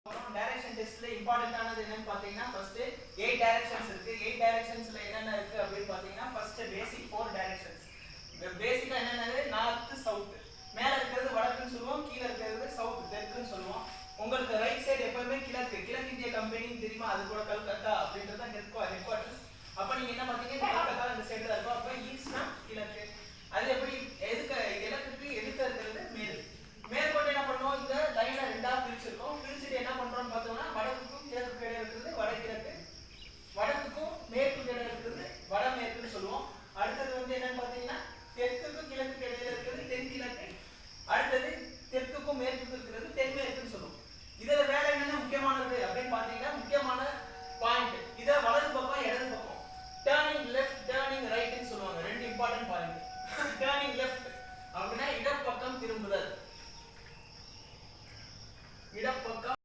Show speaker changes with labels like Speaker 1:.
Speaker 1: Direction டெஸ்ட்ல இம்பார்ட்டன்ட்டானது என்னன்னு பாத்தீங்கன்னா ஃபர்ஸ்ட் 8 டைரக்ஷன்ஸ் இருக்கு. 8 டைரக்ஷன்ஸ்ல என்னென்ன இருக்கு அப்படினு பாத்தீங்கன்னா ஃபர்ஸ்ட் பேசிக் 4 டைரக்ஷன்ஸ். பேசிக்கா என்னென்னது நார்த் சவுத். மேல இருக்கிறது வடக்குன்னு சொல்லுவோம், கீழ இருக்கிறது சவுத் தெற்குன்னு சொல்லுவோம். உங்களுக்கு ரைட் சைடு எப்பவுமே கிழக்கு. கிழக்கு இந்திய கம்பெனி தெரியுமா? அது கூட